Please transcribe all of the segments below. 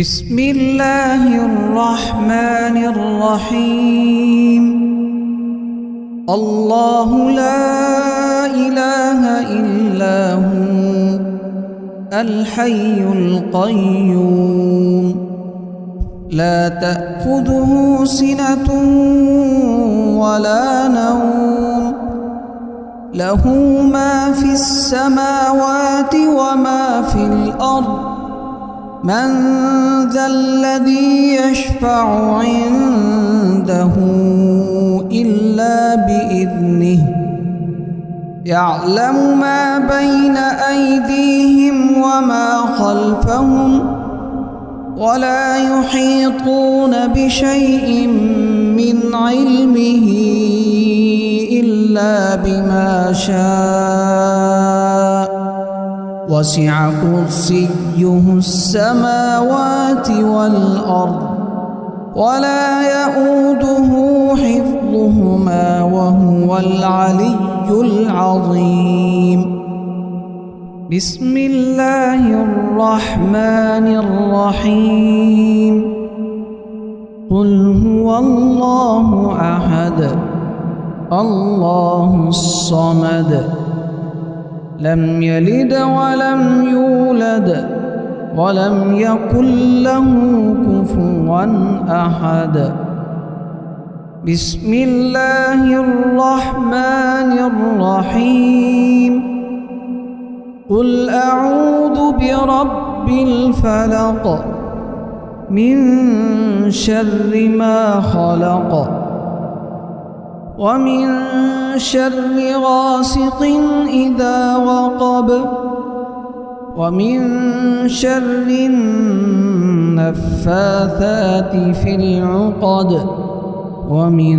بسم الله الرحمن الرحيم. الله لا إله إلا هو الحي القيوم لا تأخذه سنة ولا نوم له ما في السماوات وما في الأرض من ذا الذي يشفع عنده إلا بإذنه يعلم ما بين أيديهم وما خلفهم ولا يحيطون بشيء من علمه إلا بما شاء وسع كرسيه السماوات والأرض ولا يؤوده حفظهما وهو العلي العظيم. بسم الله الرحمن الرحيم. قل هو الله أحد الله الصمد لم يلد ولم يولد ولم يكن له كفوا أحد. بسم الله الرحمن الرحيم. قل أعوذ برب الفلق من شر ما خلق ومن شر غاسق إذا وقب ومن شر النفاثات في العقد ومن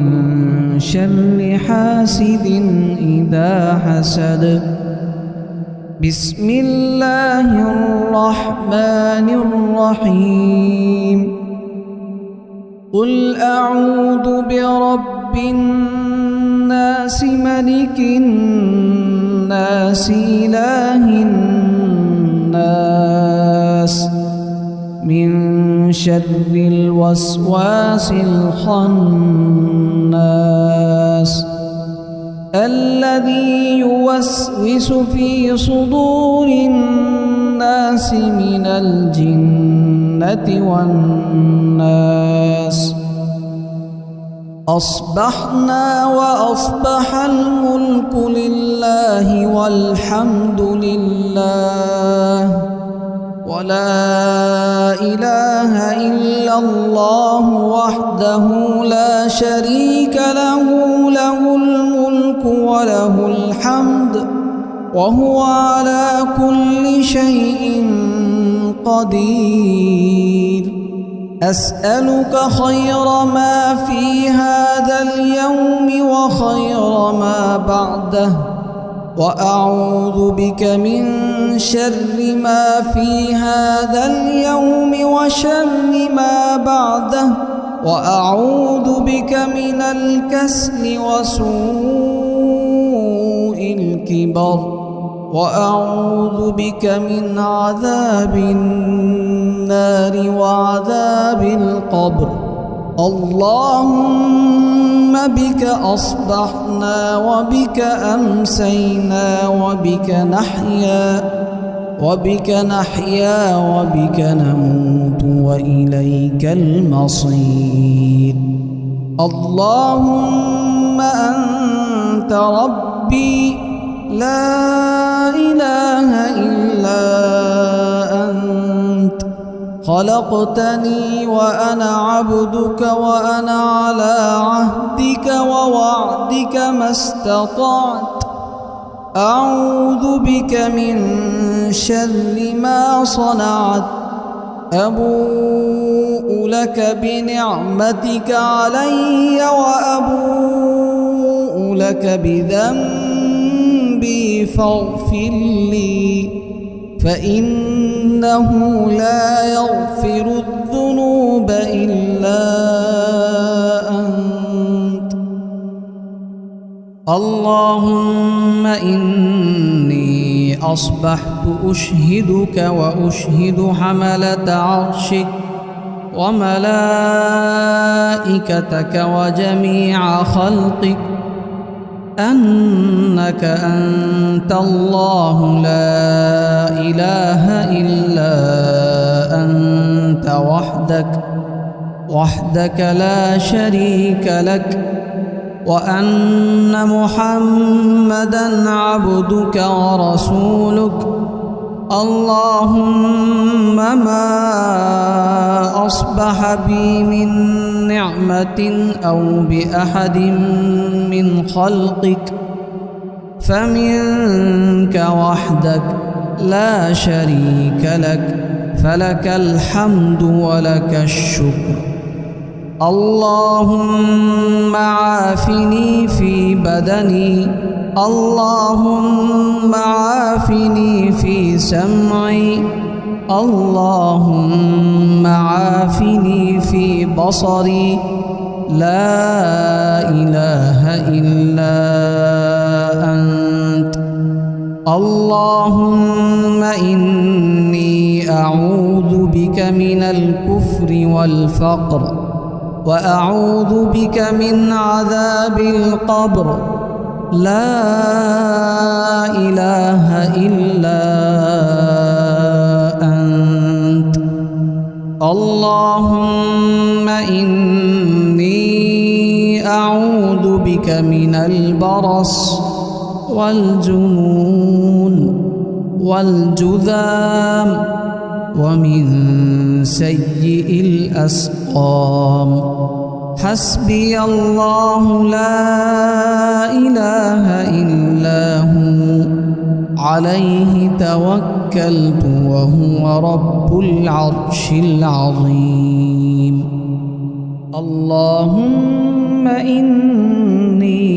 شر حاسد إذا حسد. بسم الله الرحمن الرحيم. قل أعوذ برب الناس ملك الناس إله الناس من شر الوسواس الخناس الذي يوسوس في صدور الناس من الجنة والناس. أصبحنا وأصبح الملك لله والحمد لله ولا إله إلا الله وحده لا شريك له له الملك وله الحمد وهو على كل شيء قدير. أسألك خير ما في هذا اليوم وخير ما بعده وأعوذ بك من شر ما في هذا اليوم وشر ما بعده وأعوذ بك من الكسل وسوء الكبر وأعوذ بك من عذاب النار وعذاب القبر. اللهم بك أصبحنا وبك أمسينا وبك نحيا وبك نموت وإليك المصير. اللهم أنت ربي لا إله إلا أنت خلقتني وأنا عبدك وأنا على عهدك ووعدك ما استطعت. أعوذ بك من شر ما صنعت. أبوء لك بنعمتك علي وأبوء لك بذنبي فاغفر لي فإنه لا يغفر الذنوب إلا أنت. اللهم إني أصبحت أشهدك وأشهد حملة عرشك وملائكتك وجميع خلقك أنك أنت الله لا إله إلا أنت وحدك لا شريك لك، وأن محمدًا عبدك ورسولك. اللهم ما أصبح بي من نعمة أو بأحد من خلقك فمنك وحدك لا شريك لك، فلك الحمد ولك الشكر. اللهم عافني في بدني، اللهم عافني في سمعي، اللهم عافني في بصري، لا إله إلا أنت. اللهم إني أعوذ بك من الكفر والفقر، وأعوذ بك من عذاب القبر، لا إله إلا أنت. اللهم إني أعوذ بك من البرص والجنون والجذام ومن سيء الأسقام. حسبي الله لا إله إلا هو، عليه توكلت وهو رب العرش العظيم. اللهم إني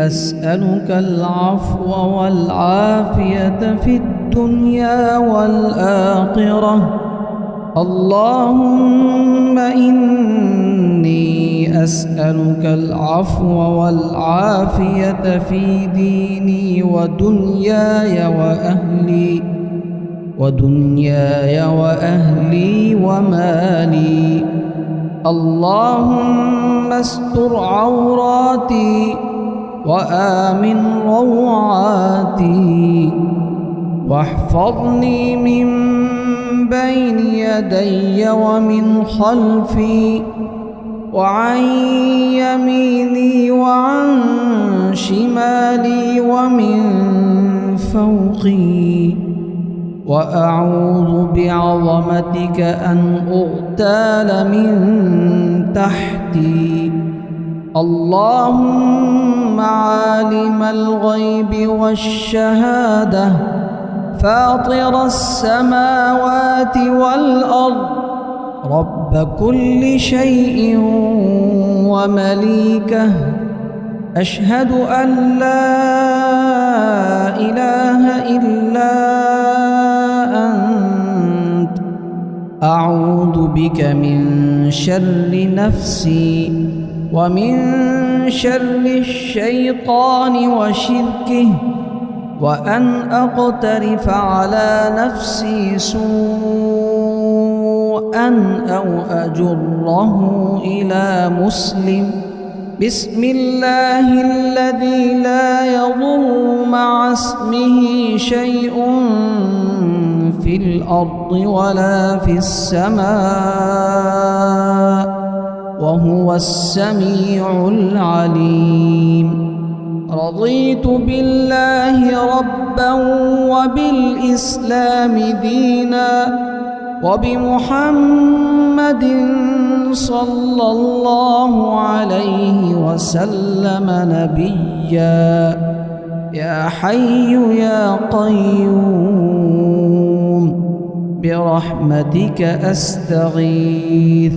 أسألك العفو والعافية في الدنيا والآخرة. اللهم إني أسألك العفو والعافية في ديني ودنياي وأهلي ومالي. اللهم استر عوراتي وآمن روعاتي، واحفظني من بين يدي ومن خلفي وعن يميني وعن شمالي ومن فوقي، وأعوذ بعظمتك أن أغتال من تحتي. اللهم عالم الغيب والشهادة، فاطر السماوات والأرض، رب كل شيء ومليكه، أشهد أن لا إله إلا أنت. أعوذ بك من شر نفسي ومن شر الشيطان وشركه، وأن أقترف على نفسي سوءا أو أجره إلى مسلم. بسم الله الذي لا يضر مع اسمه شيء في الأرض ولا في السماء، وهو السميع العليم. رضيت بالله ربا وبالإسلام دينا وبمحمد صلى الله عليه وسلم نبيا. يا حي يا قيوم برحمتك أستغيث،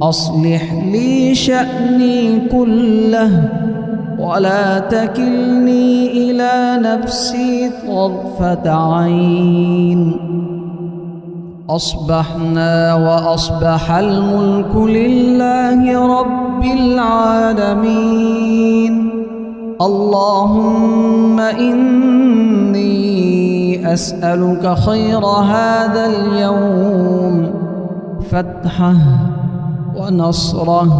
أصلح لي شأني كله ولا تكلني إلى نفسي طرفة عين. أصبحنا وأصبح الملك لله رب العالمين. اللهم إني أسألك خير هذا اليوم، فتحه ونصره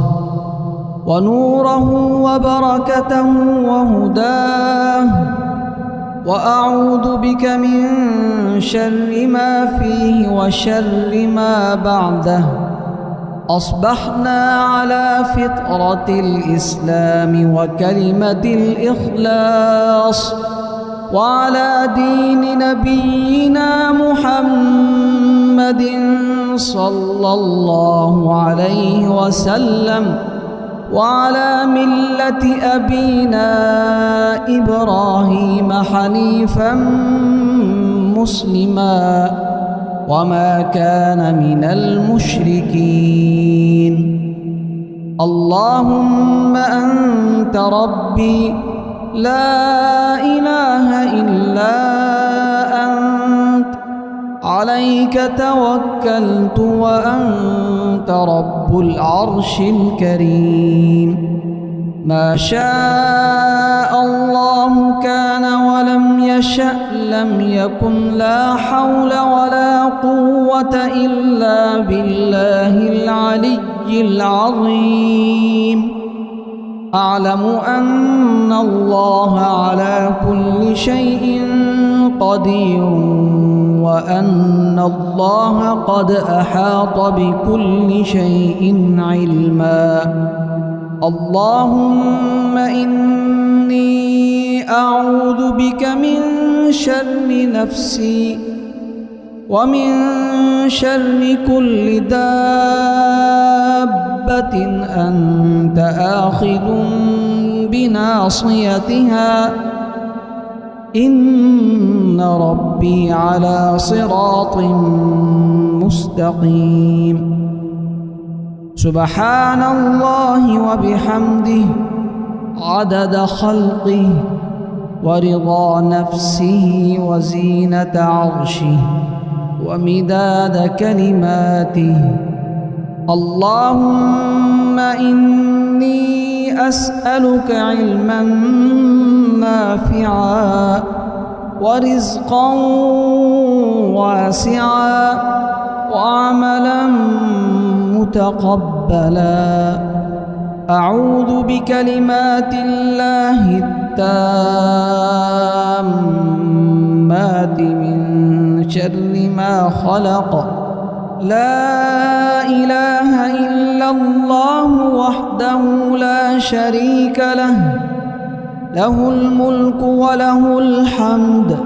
ونوره وبركته وهداه، وأعوذ بك من شر ما فيه وشر ما بعده. أصبحنا على فطرة الإسلام وكلمة الإخلاص، وعلى دين نبينا محمد صلى الله عليه وسلم، وعلى ملة أبينا إبراهيم حنيفا مسلما وما كان من المشركين. اللهم أنت ربي لا إله إلا أنت، عليك توكلت وأنت رب العرش الكريم. ما شاء الله كان ولم يشأ لم يكن، لا حول ولا قوة إلا بالله العلي العظيم. أعلم أن الله على كل شيء قدير، وأن الله قد أحاط بكل شيء علما. اللهم إني أعوذ بك من شر نفسي ومن شر كل دابة أنت آخذ بناصيتها، إن ربي على صراط مستقيم. سبحان الله وبحمده عدد خلقه ورضا نفسه وزينة عرشه ومداد كلماته. اللهم إني أسألك علما نافعا ورزقا واسعا وعملا متقبلا. أعوذ بكلمات الله التامات من شر ما خلق. لا إله إلا الله وحده لا شريك له، له الملك وله الحمد،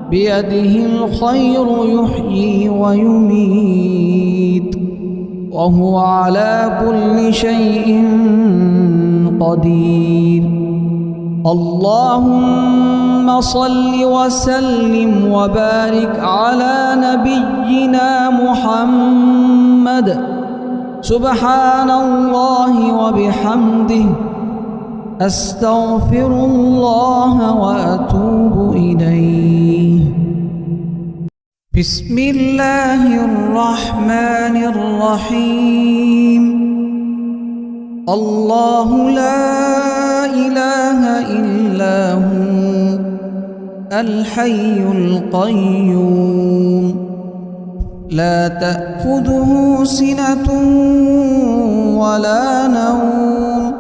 بيده الخير يحيي ويميت، وهو على كل شيء قدير. اللهم صل وسلم وبارك على نبينا محمد. سبحان الله وبحمده، أستغفر الله وأتوب إليه. بسم الله الرحمن الرحيم. الله لا إله إلا هو الحي القيوم، لا تأخذه سنة ولا نوم،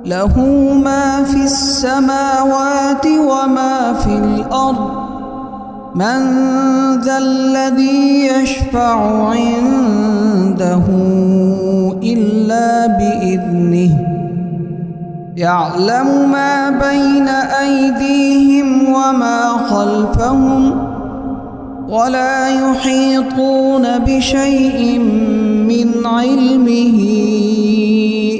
له ما في السماوات وما في الأرض. من ذا الذي يشفع عنده إلا بإذنه، يعلم ما بين أيديهم وما خلفهم، ولا يحيطون بشيء من علمه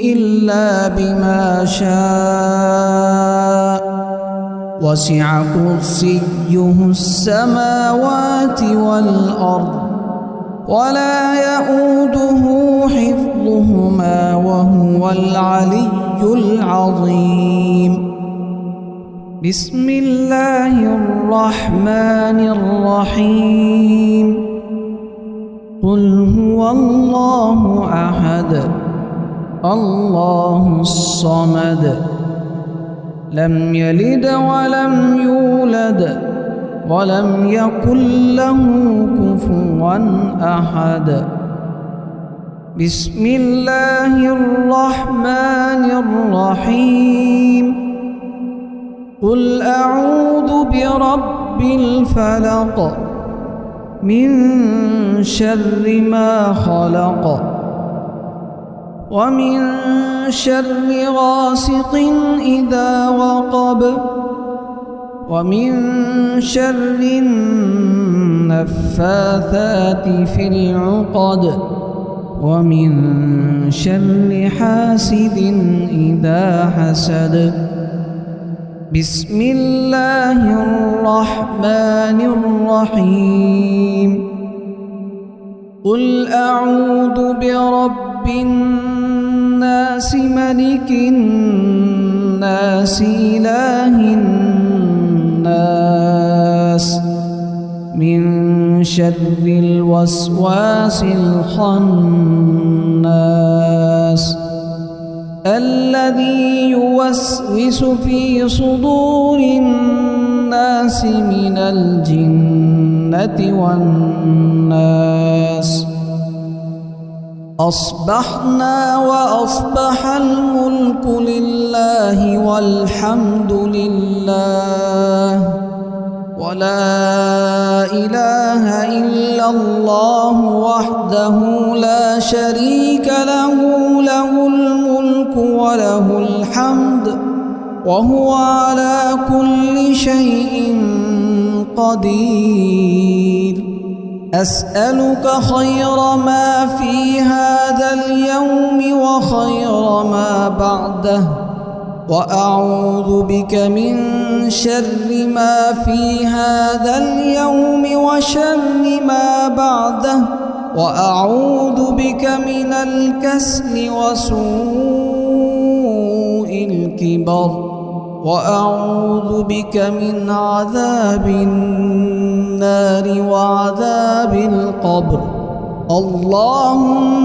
إلا بما شاء. وسع كرسيه السماوات والأرض، ولا يؤوده حفظهما وهو العلي العظيم. بسم الله الرحمن الرحيم. قل هو الله أحد الله الصمد، لم يلد ولم يولد ولم يكن له كفوا أحد. بسم الله الرحمن الرحيم قل أعوذ برب الفلق من شر ما خلق ومن شر غاسق إذا وقب ومن شر النفاثات في العقد ومن شر حاسد إذا حسد بسم الله الرحمن الرحيم قل أعوذ برب الناس ملك الناس إله الناس من شر الوسواس الخناس الذي يوسوس في صدور الناس من الجنة والناس أصبحنا وأصبح الملك لله والحمد لله ولا إله إلا الله وحده لا شريك له له الملك وله الحمد وهو على كل شيء قدير أسألك خير ما في هذا اليوم وخير ما بعده وأعوذ بك من شر ما في هذا اليوم وشر ما بعده وأعوذ بك من الكسل وسوء الكبر وأعوذ بك من عذاب النار وعذاب القبر اللهم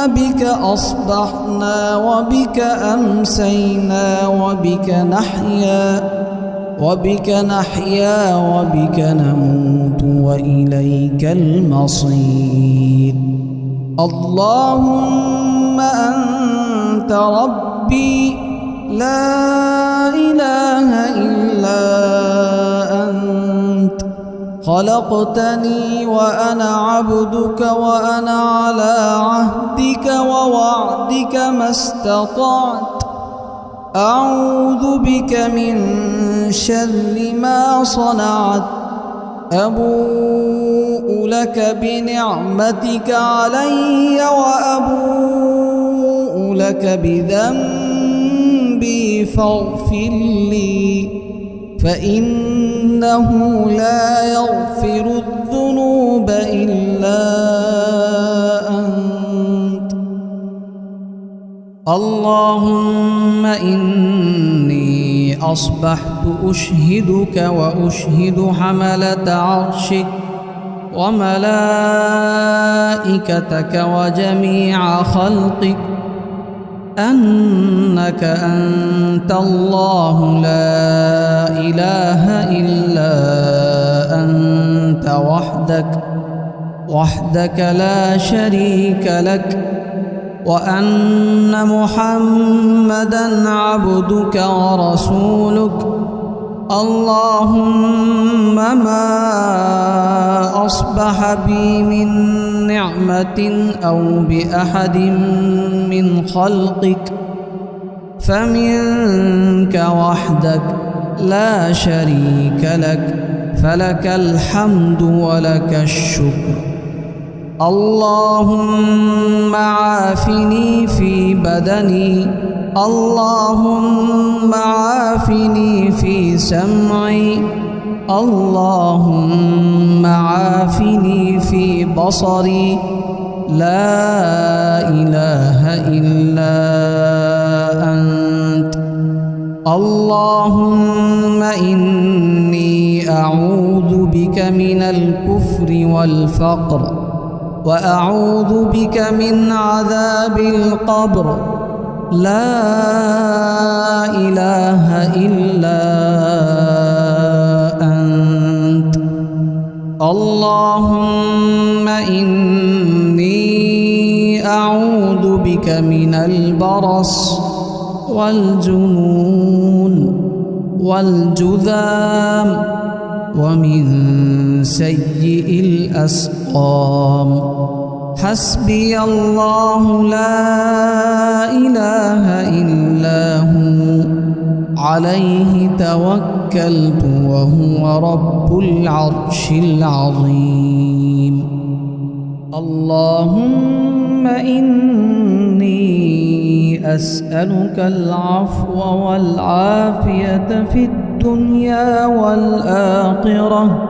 بك أصبحنا وبك أمسينا وبك نحيا وبك نموت وإليك المصير اللهم أنت ربي لا إله إلا أنت خلقتني وأنا عبدك وأنا على عهدك ووعدك ما استطعت أعوذ بك من شر ما صنعت أبوء لك بنعمتك علي وأبوء لك بذنبي فاغفر لي فإنه لا يغفر الذنوب إلا أنت اللهم إني أصبحت أشهدك وأشهد حملة عرشك وملائكتك وجميع خلقك أنك أنت الله لا إله إلا أنت وحدك لا شريك لك وأن محمدًا عبدك ورسولك اللهم ما أصبح بي من نعمة أو بأحد من خلقك فمنك وحدك لا شريك لك فلك الحمد ولك الشكر اللهم عافني في بدني اللهم عافني في سمعي اللهم عافني في بصري لا إله إلا أنت اللهم إني أعوذ بك من الكفر والفقر وأعوذ بك من عذاب القبر لا إله إلا أنت اللهم إني بك من البرص والجنون والجذام ومن سيء الأسقام. حسبي الله لا إله إلا هو عليه توكلت وهو رب العرش العظيم. اللهم إني أسألك العفو والعافية في الدنيا والآخرة.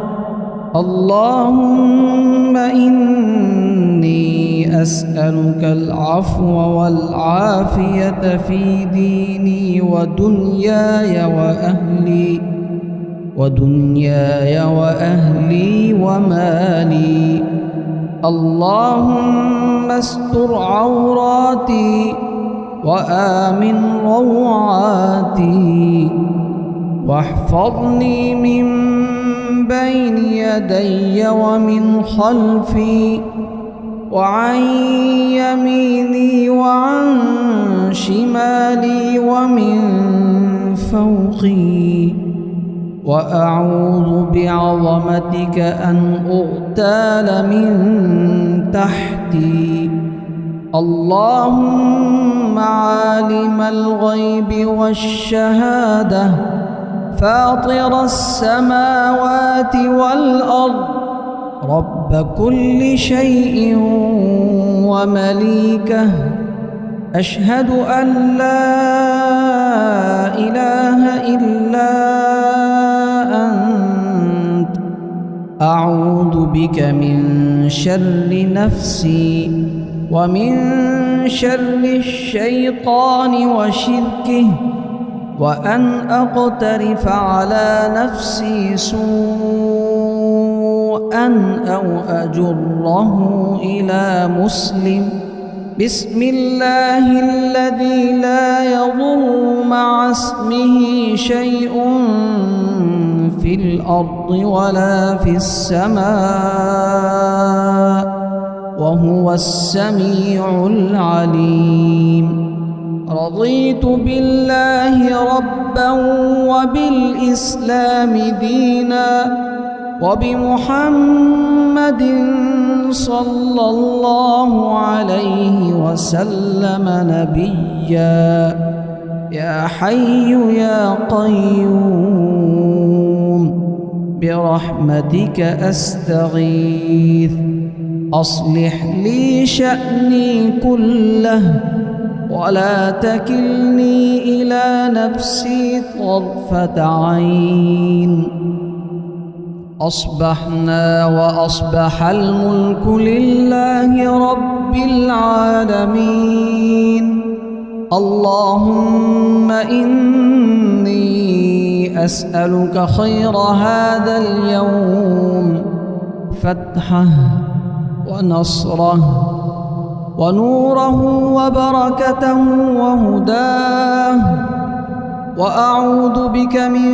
اللهم إني أسألك العفو والعافية في ديني ودنياي وأهلي ومالي. اللهم استر عوراتي وآمن روعاتي واحفظني من بين يدي ومن خلفي وعن يميني وعن شمالي ومن فوقي. وأعوذ بعظمتك أن أغتال من تحتي. اللهم عالم الغيب والشهادة فاطر السماوات والأرض رب كل شيء ومليكه. أشهد أن لا إله إلا أنت. أعوذ بك من شر نفسي ومن شر الشيطان وشركه وأن أقترف على نفسي سوءا أو أجره إلى مسلم. بسم الله الذي لا يضر مع اسمه شيء في الأرض ولا في السماء وهو السميع العليم. رضيت بالله ربا وبالإسلام دينا وبمحمد صلى الله عليه وسلم نبيا. يا حي يا قيوم برحمتك أستغيث. أصلح لي شأني كله ولا تكلني إلى نفسي طرفة عين. أصبحنا وأصبح الملك لله رب العالمين. اللهم إني أسألك خير هذا اليوم، فتحه ونصره ونوره وبركته وهداه، وأعوذ بك من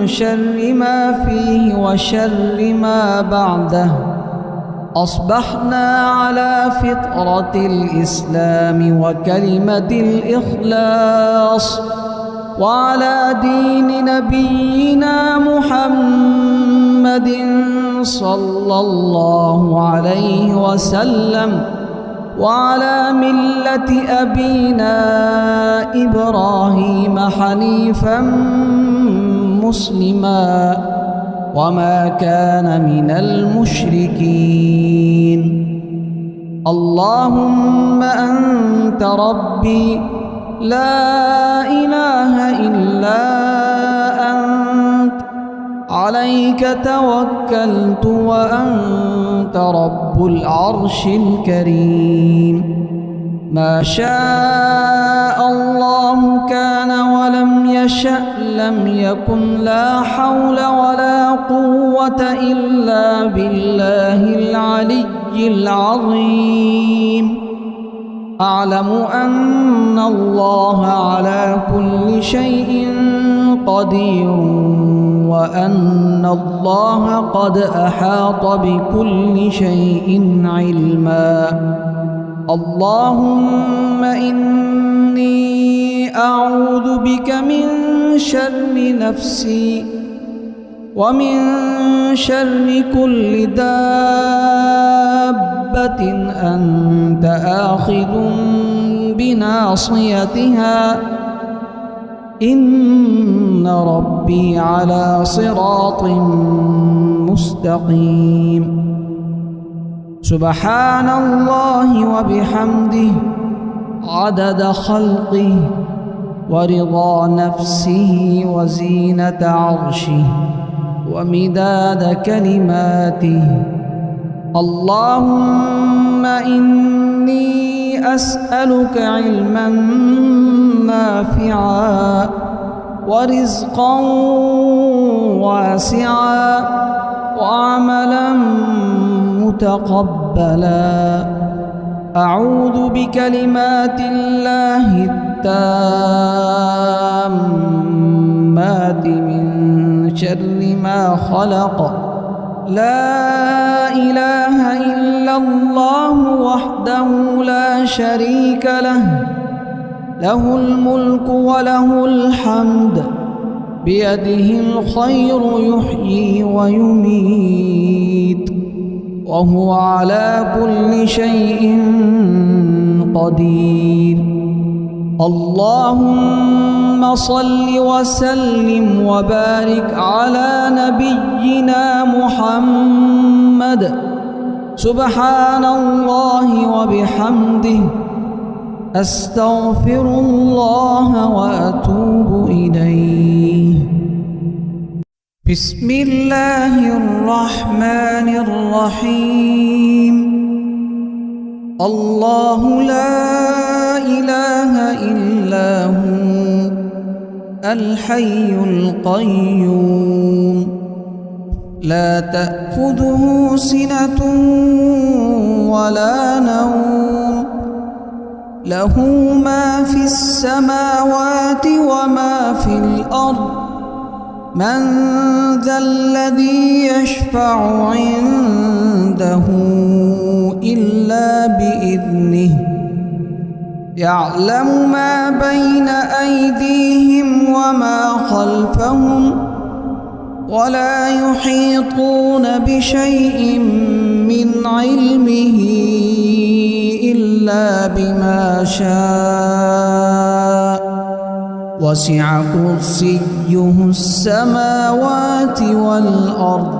شر ما فيه وشر ما بعده. أصبحنا على فطرة الإسلام وكلمة الإخلاص وعلى دين نبينا محمد صلى الله عليه وسلم وعلى ملة أبينا إبراهيم حنيفا مسلما وما كان من المشركين. اللهم أنت ربي لا إله إلا أنت، عليك توكلت وأنت رب العرش الكريم. ما شاء الله كان ولم يشأ لم يكن. لا حول ولا قوة إلا بالله العلي العظيم. أعلم أن الله على كل شيء قدير وأن الله قد أحاط بكل شيء علما. اللهم إني أعوذ بك من شر نفسي ومن شر كل دابة أنت آخذ بناصيتها إن ربي على صراط مستقيم. سبحان الله وبحمده عدد خلقه ورضا نفسه وزينة عرشه ومداد كلماته. اللهم إني أسألك علما نافعا ورزقا واسعا وعملا متقبلا. أعوذ بكلمات الله التامات من شر ما خلق. لا إله إلا الله وحده لا شريك له، له الملك وله الحمد، بيده الخير يحيي ويميت، وهو على كل شيء قدير. اللهم صل وسلم وبارك على نبينا محمد. سبحان الله وبحمده، أستغفر الله وأتوب إليه. بسم الله الرحمن الرحيم. الله لا إله إلا هو الحي القيوم، لا تأخذه سنة ولا نوم، له ما في السماوات وما في الأرض. من ذا الذي يشفع عنده إلا بإذنه، يعلم ما بين أيديهم وما خلفهم، ولا يحيطون بشيء من علمه إلا بما شاء. وسع كرسيه السماوات والأرض،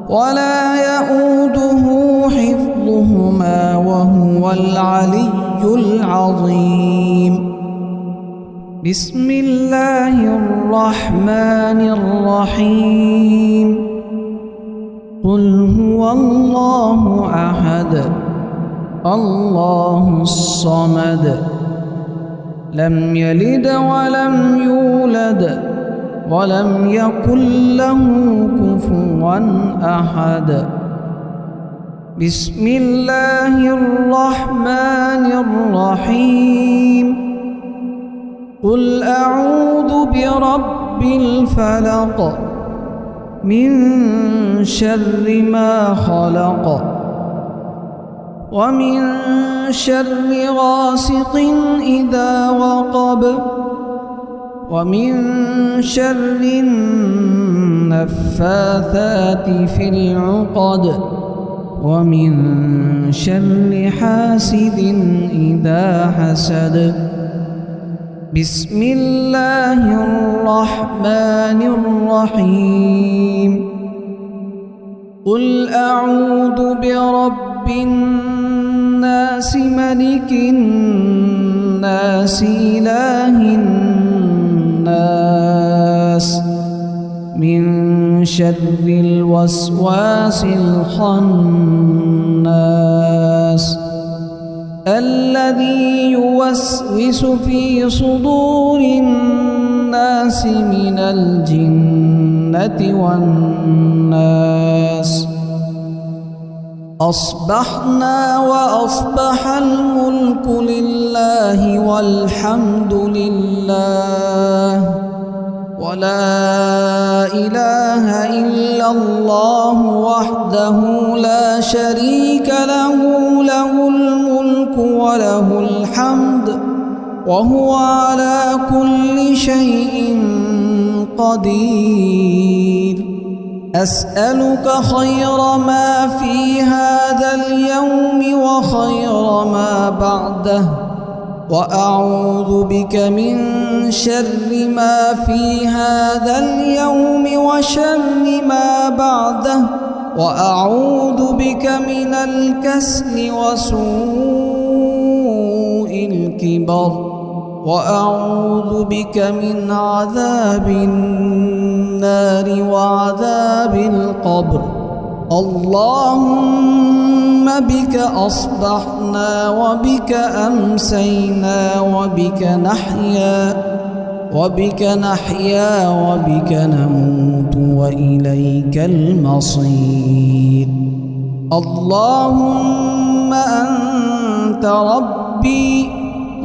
ولا يؤوده حفظهما وهو العلي العظيم. بسم الله الرحمن الرحيم. قل هو الله أحد الله الصمد، لم يلد ولم يولد ولم يكن له كفوا أحد. بسم الله الرحمن الرحيم. قل أعوذ برب الفلق من شر ما خلق، ومن شر غاسق إذا وقب، ومن شر النفاثات في العقد، ومن شر حاسد إذا حسد. بسم الله الرحمن الرحيم. قل أعوذ برب الناس ملك الناس إله الناس من شر الوسواس الخناس الذي يوسوس في صدور الناس من الجنة والناس. أصبحنا وأصبح الملك لله والحمد لله ولا إله إلا الله وحده لا شريك له، له الملك وله الحمد وهو على كل شيء قدير. أسألك خير ما في هذا اليوم وخير ما بعده، وأعوذ بك من شر ما في هذا اليوم وشر ما بعده، وأعوذ بك من الكسل وسوء الكبر، وأعوذ بك من عذاب النار وعذاب القبر. اللهم بك أصبحنا وبك أمسينا وبك نحيا وبك نموت وإليك المصير. اللهم أنت ربي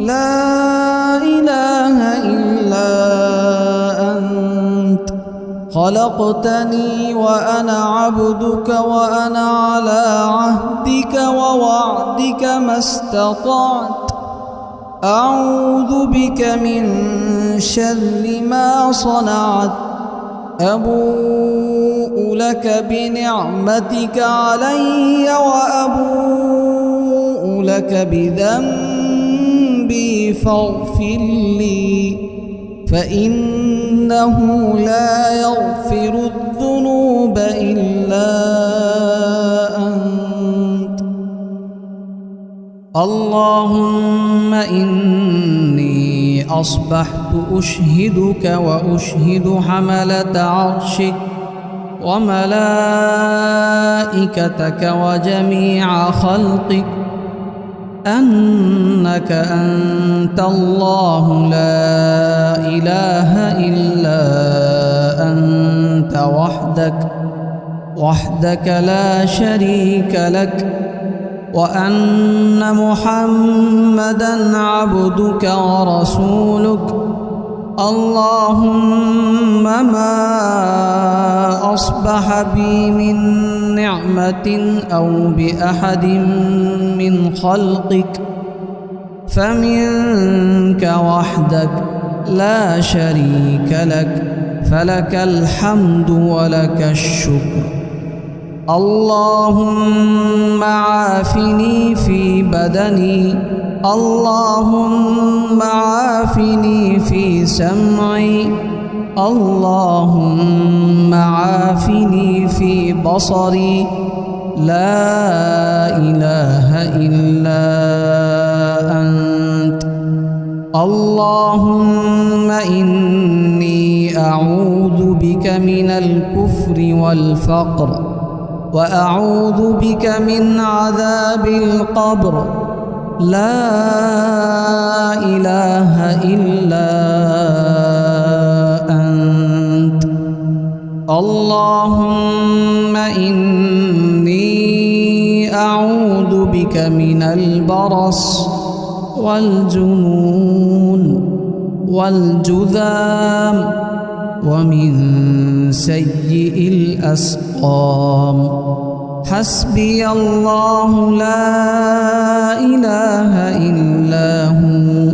لا إله إلا أنت، خلقتني وأنا عبدك وأنا على عهدك ووعدك ما استطعت. أعوذ بك من شر ما صنعت. أبوء لك بنعمتك علي وأبوء لك بذنبي فاغفر لي، فإنه لا يغفر الذنوب إلا أنت. اللهم إني أصبحت أشهدك وأشهد حملة عرشك وملائكتك وجميع خلقك أنك أنت الله لا إله إلا أنت وحدك لا شريك لك، وأن محمدًا عبدك ورسولك. اللهم ما أصبح بي من نعمة أو بأحد من خلقك فمنك وحدك لا شريك لك، فلك الحمد ولك الشكر. اللهم عافني في بدني، اللهم عافني في سمعي، اللهم عافني في بصري. لا إله إلا أنت. اللهم إني أعوذ بك من الكفر والفقر، وأعوذ بك من عذاب القبر. لا إله إلا أنت. اللهم إني أعوذ بك من البرص والجنون والجذام ومن سيء الأسقام. حسبي الله لا إله إلا هو،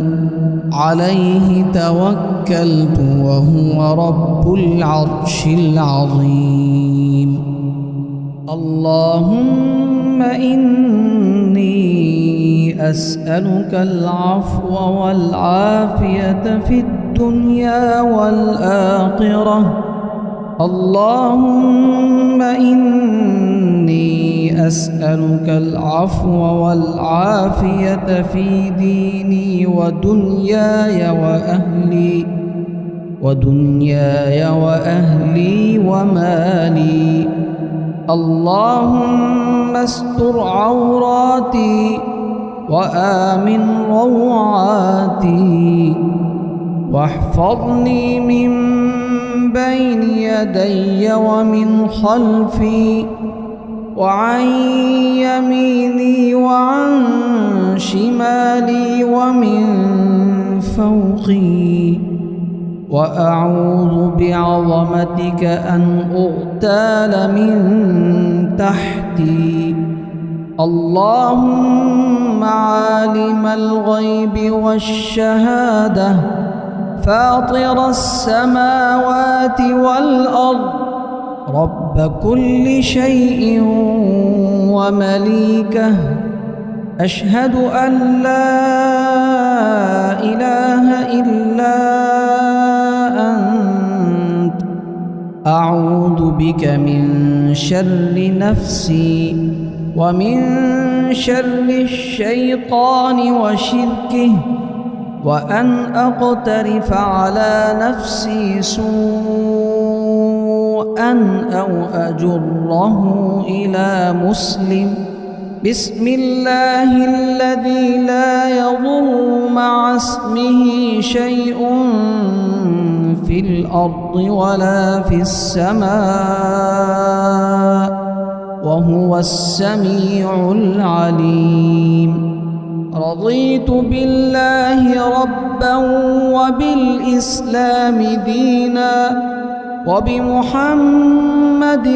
عليه توكلت وهو رب العرش العظيم. اللهم إني أسألك العفو والعافية في الدنيا والآخرة. اللهم إني أسألك العفو والعافية في ديني ودنياي وأهلي ومالي. اللهم استر عوراتي وآمن روعاتي، واحفظني من بين يدي ومن خلفي وعن يميني وعن شمالي ومن فوقي، وأعوذ بعظمتك أن أغتال من تحتي. اللهم عالم الغيب والشهادة فاطر السماوات والأرض رب كل شيء ومليكه أشهد أن لا إله إلا أنت أعوذ بك من شر نفسي ومن شر الشيطان وشركه وأن أقترف على نفسي سوءا أو أجره إلى مسلم بسم الله الذي لا يضر مع اسمه شيء في الأرض ولا في السماء وهو السميع العليم رضيت بالله ربا وبالإسلام دينا وبمحمد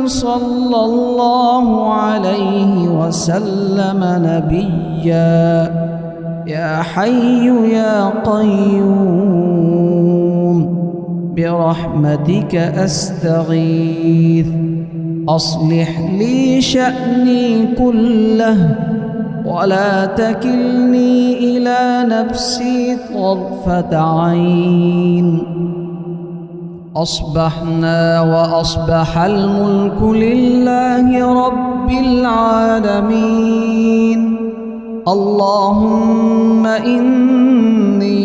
صلى الله عليه وسلم نبيا يا حي يا قيوم برحمتك أستغيث أصلح لي شأني كله ولا تكلني إلى نفسي طرفة عين أصبحنا وأصبح الملك لله رب العالمين اللهم إني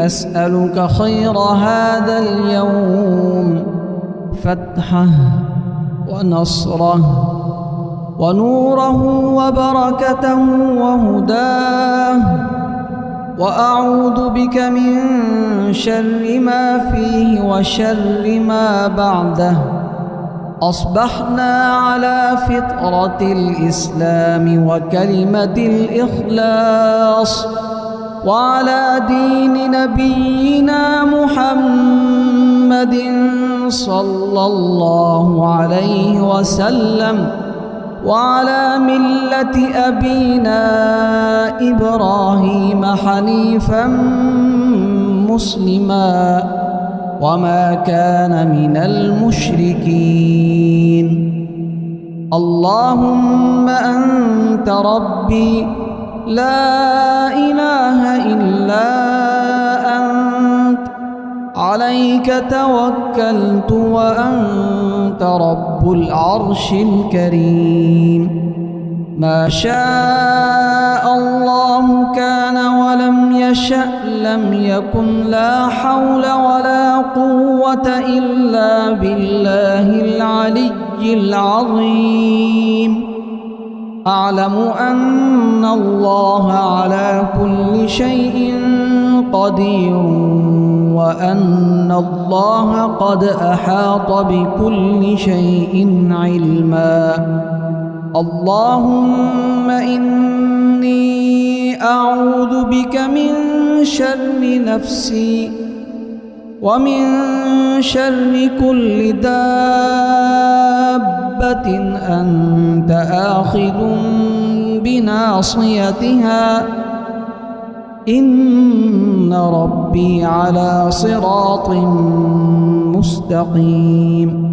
أسألك خير هذا اليوم فتحه ونصره ونوره وبركته وهداه وأعوذ بك من شر ما فيه وشر ما بعده أصبحنا على فطرة الإسلام وكلمة الإخلاص وعلى دين نبينا محمد صلى الله عليه وسلم وعلى ملة أبينا إبراهيم حنيفا مسلما وما كان من المشركين اللهم أنت ربي لا إله إلا أنت عليك توكلت وأنت رب العرش الكريم ما شاء الله كان ولم يشأ لم يكن لا حول ولا قوة إلا بالله العلي العظيم أعلم أن الله على كل شيء قدير وأن الله قد أحاط بكل شيء علما اللهم إني أعوذ بك من شر نفسي ومن شر كل دابة أنت آخذ بناصيتها إن ربي على صراط مستقيم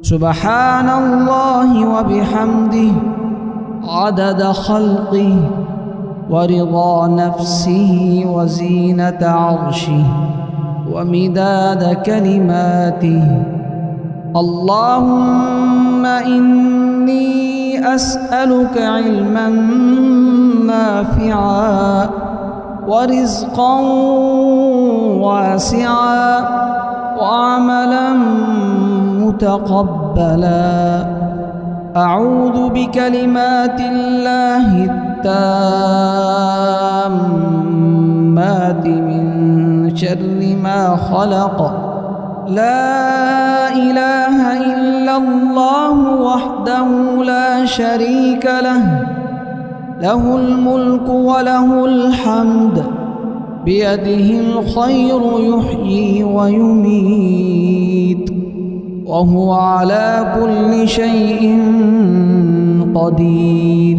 سبحان الله وبحمده عدد خلقه ورضا نفسه وزينة عرشه ومداد كلماته اللهم إني أسألك علما نافعا ورزقا واسعا وعملا متقبلا أعوذ بكلمات الله التامات من شر ما خلق لا إله إلا الله وحده لا شريك له له الملك وله الحمد بيده الخير يحيي ويميت وهو على كل شيء قدير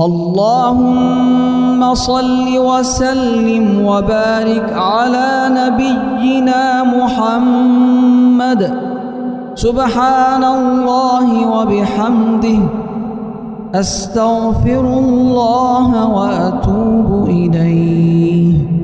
اللهم صل وسلم وبارك على نبينا محمد. سبحان الله وبحمده، أستغفر الله وأتوب إليه.